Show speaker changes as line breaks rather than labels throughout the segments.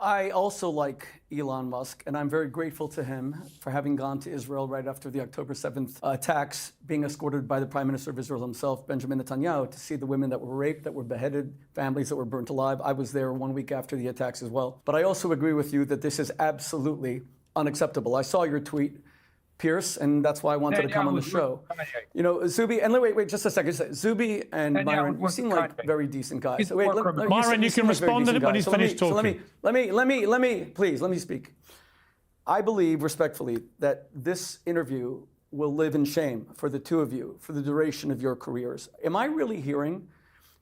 I also like Elon Musk, and I'm very grateful to him for having gone to Israel right after the October 7th attacks, being escorted by the Prime Minister of Israel himself, Benjamin Netanyahu, to see the women that were raped, that were beheaded, families that were burnt alive. I was there 1 week after the attacks as well. But I also agree with you that this is absolutely unacceptable. I saw your tweet, Piers, and that's why I wanted to come on the show. You know, Zuby, and wait, just a second. Zuby and Myron, you seem like very decent guys. Wait,
Myron, you can respond to it when he's finished talking.
Let me speak. I believe, respectfully, that this interview will live in shame for the two of you for the duration of your careers. Am I really hearing,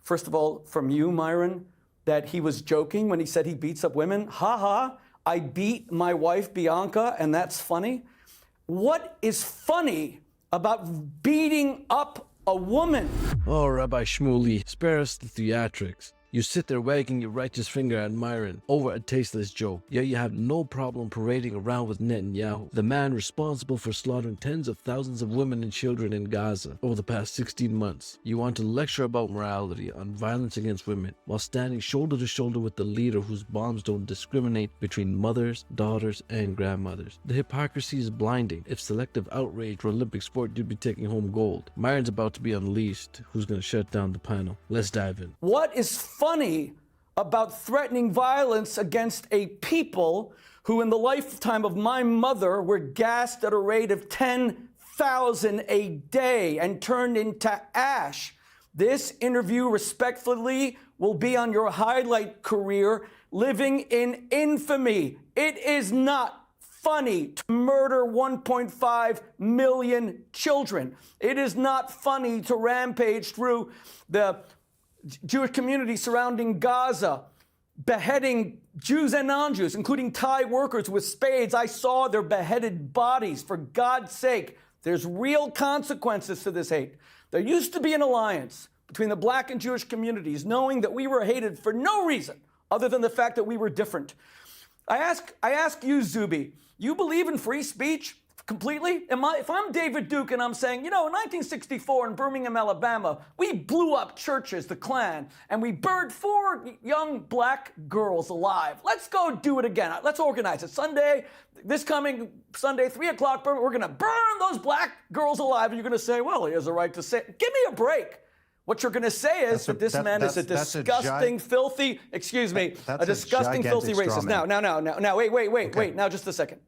first of all, from you, Myron, that he was joking when he said he beats up women? Ha ha, I beat my wife, Bianca, and that's funny? What is funny about beating up a woman?
Oh, Rabbi Shmuley, spare us the theatrics. You sit there wagging your righteous finger at Myron over a tasteless joke, yet you have no problem parading around with Netanyahu, the man responsible for slaughtering tens of thousands of women and children in Gaza over the past 16 months. You want to lecture about morality on violence against women while standing shoulder to shoulder with the leader whose bombs don't discriminate between mothers, daughters, and grandmothers. The hypocrisy is blinding. If selective outrage were Olympic sport, you'd be taking home gold. Myron's about to be unleashed. Who's going to shut down the panel? Let's dive in.
What is funny about threatening violence against a people who in the lifetime of my mother were gassed at a rate of 10,000 a day and turned into ash? This interview, respectfully, will be on your highlight career, living in infamy. It is not funny to murder 1.5 million children. It is not funny to rampage through the Jewish community surrounding Gaza, beheading Jews and non-Jews, including Thai workers with spades. I saw their beheaded bodies. For God's sake, there's real consequences to this hate. There used to be an alliance between the black and Jewish communities, knowing that we were hated for no reason other than the fact that we were different. I ask you, Zuby, you believe in free speech? Completely? If I'm David Duke and I'm saying, you know, in 1964 in Birmingham, Alabama, we blew up churches, the Klan, and we burned 4 young black girls alive. Let's go do it again. Let's organize it. Sunday, this coming Sunday, 3 o'clock, we're going to burn those black girls alive. And you're going to say, well, he has a right to say it. Give me a break. What you're going to say is that this man is a disgusting, filthy, excuse me, a disgusting, filthy racist. Now, wait, now just a second.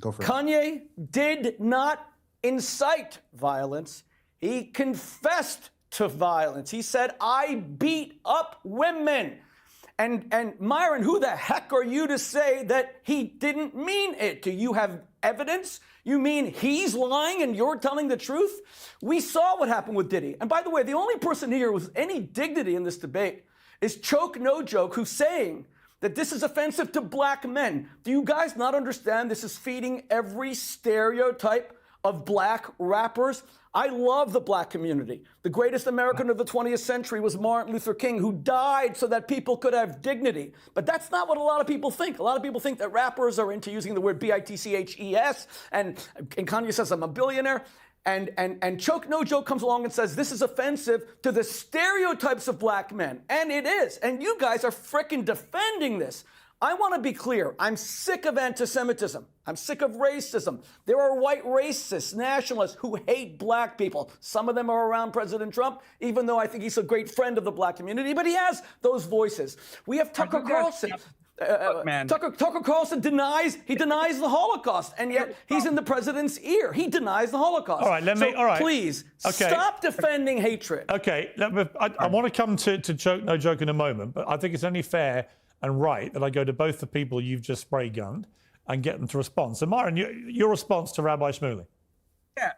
Go for it.
Kanye did not incite violence. He confessed to violence. He said, I beat up women. And Myron, who the heck are you to say that he didn't mean it? Do you have evidence? You mean he's lying and you're telling the truth? We saw what happened with Diddy. And by the way, the only person here with any dignity in this debate is Choke No Joke, who's saying that this is offensive to black men. Do you guys not understand this is feeding every stereotype of black rappers? I love the black community. The greatest American of the 20th century was Martin Luther King, who died so that people could have dignity. But that's not what a lot of people think. A lot of people think that rappers are into using the word B-I-T-C-H-E-S, and Kanye says I'm a billionaire. And Choke No Joke comes along and says this is offensive to the stereotypes of black men. And it is. And you guys are frickin' defending this. I want to be clear. I'm sick of anti-Semitism. I'm sick of racism. There are white racists, nationalists who hate black people. Some of them are around President Trump, even though I think he's a great friend of the black community, but he has those voices. We have Tucker Carlson. Tucker Carlson denies the Holocaust, and yet he's in the president's ear. He denies the Holocaust.
All right,
please stop defending hatred.
Okay, I want to come to Choke No Joke in a moment, but I think it's only fair and right that I go to both the people you've just spray gunned and get them to respond. So, Myron, your response to Rabbi Shmuley.
Yeah,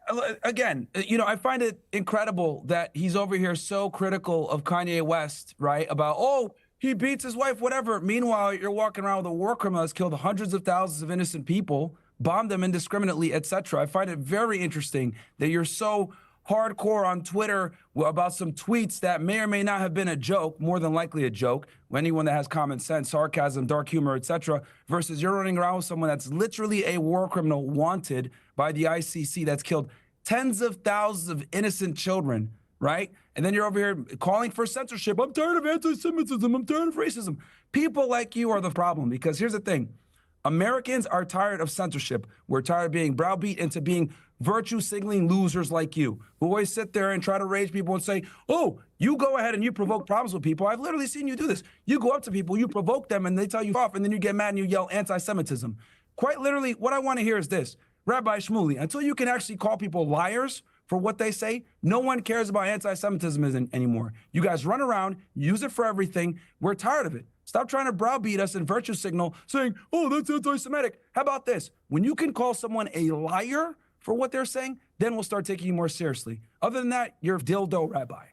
again, you know, I find it incredible that he's over here so critical of Kanye West, right? About, oh, he beats his wife, whatever. Meanwhile, you're walking around with a war criminal that's killed hundreds of thousands of innocent people, bombed them indiscriminately, etc. I find it very interesting that you're so hardcore on Twitter about some tweets that may or may not have been a joke, more than likely a joke. Anyone that has common sense, sarcasm, dark humor, etc., versus you're running around with someone that's literally a war criminal wanted by the ICC that's killed tens of thousands of innocent children, right? And then you're over here calling for censorship. I'm tired of anti-Semitism. I'm tired of racism. People like you are the problem, because here's the thing. Americans are tired of censorship. We're tired of being browbeat into being virtue signaling losers like you, who always sit there and try to rage people and say, oh, you go ahead and you provoke problems with people. I've literally seen you do this. You go up to people, you provoke them, and they tell you off, and then you get mad and you yell anti-Semitism. Quite literally, what I want to hear is this. Rabbi Shmuley, until you can actually call people liars for what they say, no one cares about anti-Semitism anymore. You guys run around, use it for everything. We're tired of it. Stop trying to browbeat us and virtue signal saying, oh, that's anti-Semitic. How about this? When you can call someone a liar for what they're saying, then we'll start taking you more seriously. Other than that, you're a dildo rabbi.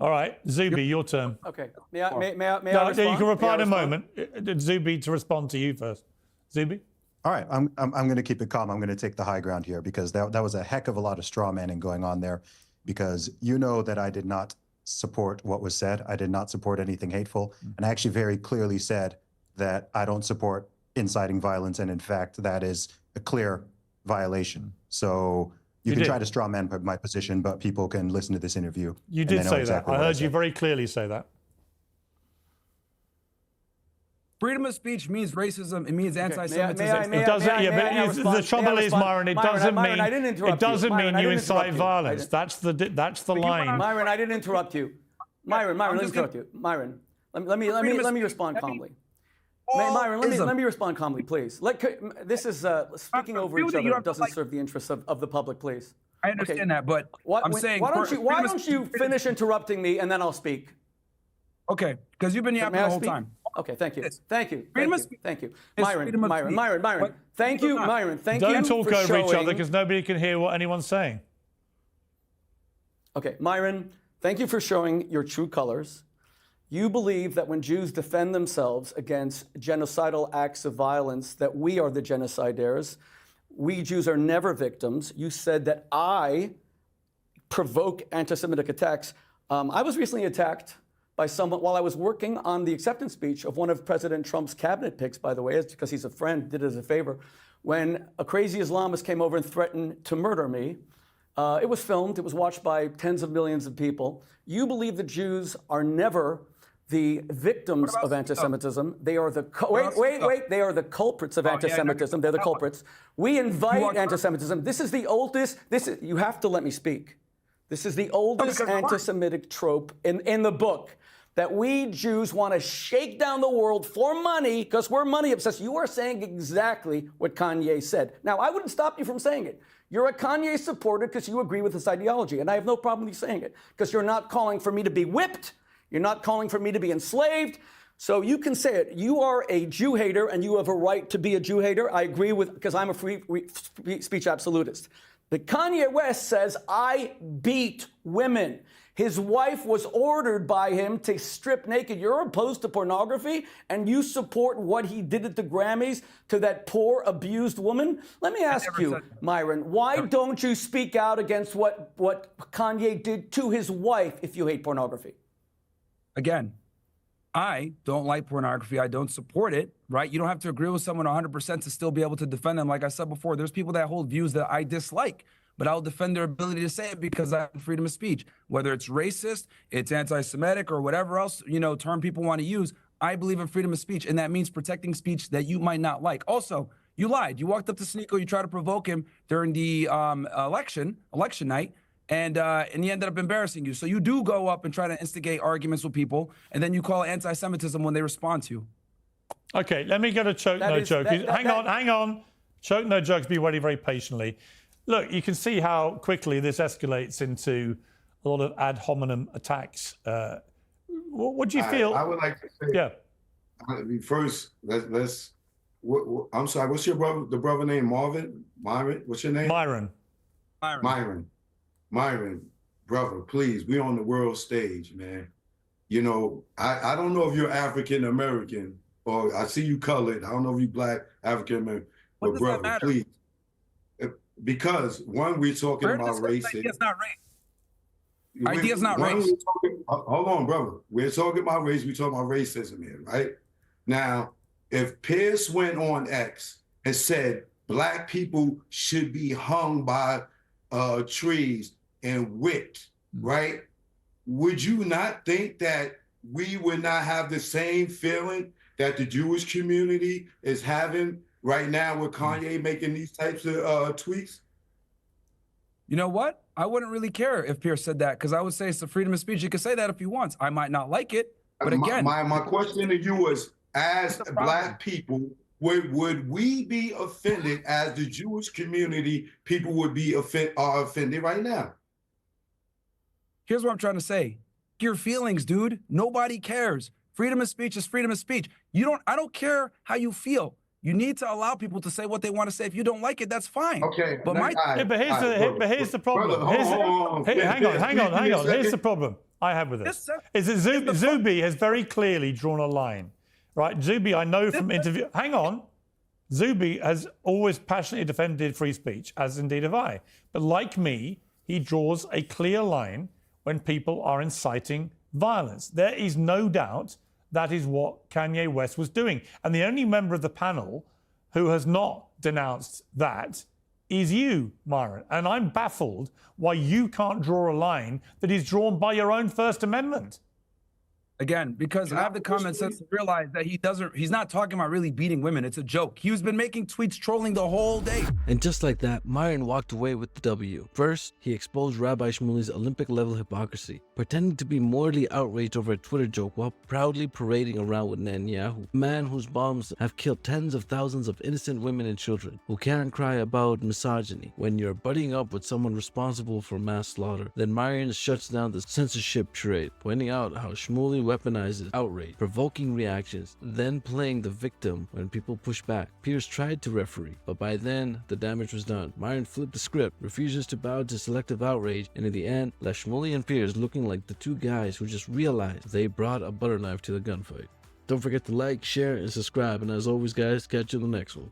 All right, Zuby, your turn.
Okay. May I respond?
You can reply in a moment. Zuby, to respond to you first. Zuby?
All right, I'm going to keep it calm. I'm going to take the high ground here, because that was a heck of a lot of straw manning going on there, because you know that I did not support what was said. I did not support anything hateful. And I actually very clearly said that I don't support inciting violence. And in fact, that is a clear violation. So you can try to straw man my position, but people can listen to this interview.
You did say that. I heard you very clearly say that.
Freedom of speech means racism. It means anti-Semitism.
It doesn't. Yeah, but the trouble is, Myron, it doesn't mean it doesn't mean you incite violence. That's the line.
Myron, I didn't interrupt you. Myron, let me interrupt you. Myron, let me respond calmly. Myron, let me respond calmly, please. This is speaking over each other doesn't serve the interests of the public, please.
I understand that, but I'm saying,
why don't you finish interrupting me and then I'll speak?
Okay, because you've been yapping the whole time.
Okay, thank you.
Yes.
Thank you. Thank you. Myron,
What?
thank you, Myron. Thank you.
Don't talk
for
over each other,
showing-
because nobody can hear what anyone's saying.
Okay, Myron, thank you for showing your true colors. You believe that when Jews defend themselves against genocidal acts of violence, that we are the genocidaires. We Jews are never victims. You said that I provoke anti-Semitic attacks. I was recently attacked by someone while I was working on the acceptance speech of one of President Trump's cabinet picks, by the way, it's because he's a friend, did it as a favor, when a crazy Islamist came over and threatened to murder me. It was filmed, it was watched by tens of millions of people. You believe the Jews are never the victims of anti-Semitism. They are the, they are the culprits of anti-Semitism. They're the culprits. We invite anti-Semitism. This is the oldest, you have to let me speak. This is the oldest anti-Semitic trope in the book, that we Jews want to shake down the world for money because we're money obsessed. You are saying exactly what Kanye said. Now, I wouldn't stop you from saying it. You're a Kanye supporter because you agree with his ideology, and I have no problem with you saying it, because you're not calling for me to be whipped. You're not calling for me to be enslaved. So you can say it. You are a Jew hater, and you have a right to be a Jew hater. I agree with, because I'm a free speech absolutist. But Kanye West says, I beat women. His wife was ordered by him to strip naked. You're opposed to pornography, and you support what he did at the Grammys to that poor, abused woman? Let me ask you, Myron, why don't you speak out against what Kanye did to his wife if you hate pornography?
Again, I don't like pornography. I don't support it, right? You don't have to agree with someone 100% to still be able to defend them. Like I said before, there's people that hold views that I dislike, but I'll defend their ability to say it because I have freedom of speech. Whether it's racist, it's anti-Semitic, or whatever else, term people want to use, I believe in freedom of speech, and that means protecting speech that you might not like. Also, you lied. You walked up to Sneeko, you tried to provoke him during the election night, and he ended up embarrassing you. So you do go up and try to instigate arguments with people, and then you call it anti-Semitism when they respond to you.
Okay, let me get a choke, no joke. Hang on. Choke, no jokes, be ready very patiently. Look, you can see how quickly this escalates into a lot of ad hominem attacks. What do you feel?
I would like to say,
yeah.
First, let's. I'm sorry. What's your brother? The brother name Marvin? Myron? What's your name?
Myron.
Myron, brother, please. We on the world stage, man. I don't know if you're African American or I see you colored. I don't know if you Black, African American, but brother, please. Because one, we're talking about race.
Idea's not race. Idea's not race.
Hold on, brother. We're talking about race. We're talking about racism here, right? Now, if Piers went on X and said Black people should be hung by trees and whipped, right? would you not think that we would not have the same feeling that the Jewish community is having right now with Kanye making these types of tweets?
You know what? I wouldn't really care if Piers said that, because I would say it's the freedom of speech. He can say that if he wants. I might not like it, but again,
my question to you is, as Black people, would we be offended as the Jewish community people would be offended right now?
Here's what I'm trying to say. Your feelings, dude. Nobody cares. Freedom of speech is freedom of speech. I don't care how you feel. You need to allow people to say what they want to say. If you don't like it, that's fine.
Okay.
But
here's the problem. Hang on. Here's the problem I have with this. Is that Zuby has very clearly drawn a line, right? Zuby, I know from interview. Hang on. Zuby has always passionately defended free speech, as indeed have I. But like me, he draws a clear line when people are inciting violence. There is no doubt that is what Kanye West was doing. And the only member of the panel who has not denounced that is you, Myron. And I'm baffled why you can't draw a line that is drawn by your own First Amendment.
Again, because I have the common sense to realize that he's not talking about really beating women. It's a joke. He's been making tweets trolling the whole day.
And just like that, Myron walked away with the W. First, he exposed Rabbi Shmuley's Olympic-level hypocrisy, pretending to be morally outraged over a Twitter joke while proudly parading around with Netanyahu, a man whose bombs have killed tens of thousands of innocent women and children, who can't cry about misogyny when you're buddying up with someone responsible for mass slaughter. Then Myron shuts down the censorship charade, pointing out how Shmuley weaponizes outrage, provoking reactions, then playing the victim when people push back. Piers tried to referee, but by then the damage was done. Myron flipped the script, refuses to bow to selective outrage, and in the end left Shmuley and Piers looking like the two guys who just realized they brought a butter knife to the gunfight. Don't forget to like, share, and subscribe, and as always guys, catch you in the next one.